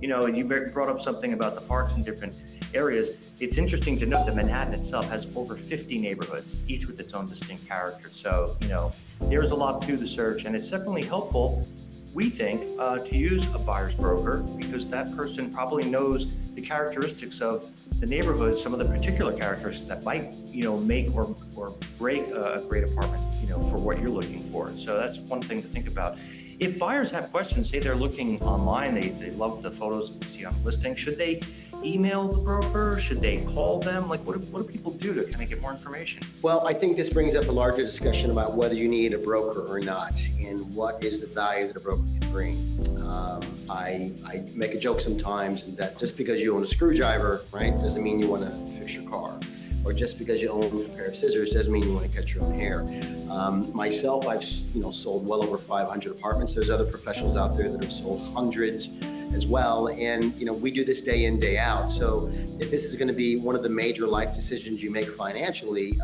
And you brought up something about the parks in different areas. It's interesting to note that Manhattan itself has over 50 neighborhoods, each with its own distinct character. So, there's a lot to the search, and it's definitely helpful, we think, to use a buyer's broker because that person probably knows the characteristics of the neighborhood, some of the particular characteristics that might, make or break a great apartment, for what you're looking for. So that's one thing to think about. If buyers have questions, say they're looking online, they love the photos they see on the listing, should they email the broker? Should they call them? Like, what do people do to kind of get more information? Well, I think this brings up a larger discussion about whether you need a broker or not, and what is the value that a broker can bring. I make a joke sometimes that just because you own a screwdriver, right, doesn't mean you want to fix your car. Or just because you own a pair of scissors doesn't mean you want to cut your own hair. Myself, I've sold well over 500 apartments. There's other professionals out there that have sold hundreds as well, and we do this day in, day out. So if this is going to be one of the major life decisions you make financially,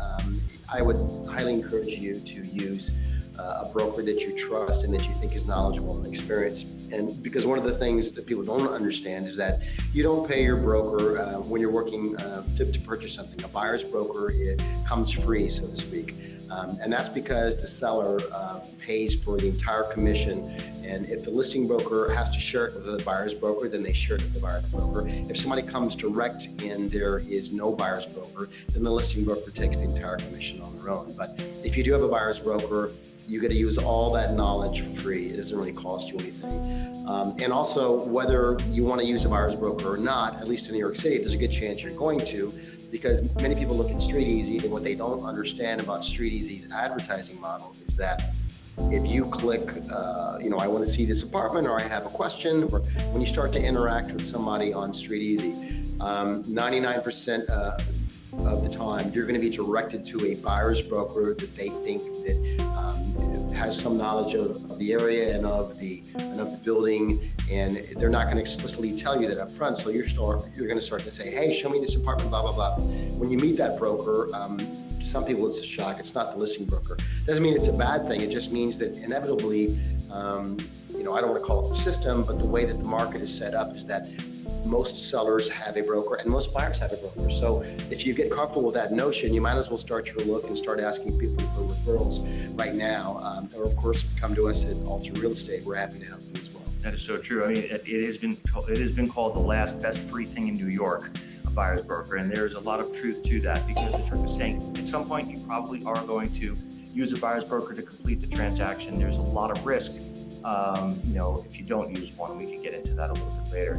I would highly encourage you to use a broker that you trust and that you think is knowledgeable and experienced. And because one of the things that people don't understand is that you don't pay your broker when you're working to purchase something. A buyer's broker, it comes free, so to speak. And that's because the seller pays for the entire commission. And if the listing broker has to share it with the buyer's broker, then they share it with the buyer's broker. If somebody comes direct and there is no buyer's broker, then the listing broker takes the entire commission on their own. But if you do have a buyer's broker, you get to use all that knowledge for free. It doesn't really cost you anything. And also, whether you want to use a buyer's broker or not, at least in New York City, there's a good chance you're going to, because many people look at StreetEasy, and what they don't understand about StreetEasy's advertising model is that if you click, I want to see this apartment, or I have a question, or when you start to interact with somebody on StreetEasy, 99% of the time, you're going to be directed to a buyer's broker that they think that has some knowledge of the area and of the building, and they're not going to explicitly tell you that up front. So you're going to start to say, hey, show me this apartment, blah, blah, blah. When you meet that broker, some people it's a shock. It's not the listing broker. Doesn't mean it's a bad thing. It just means that inevitably, I don't want to call it the system, but the way that the market is set up is that most sellers have a broker and most buyers have a broker. So if you get comfortable with that notion, you might as well start your look and start asking people for referrals right now. Or of course, come to us at Alter Real Estate. We're happy to help you as well. That is so true. I mean, it has been called the last best free thing in New York, a buyer's broker, and there's a lot of truth to that, because the truth is saying at some point you probably are going to use a buyer's broker to complete the transaction. There's a lot of risk, if you don't use one. We can get into that a little bit later.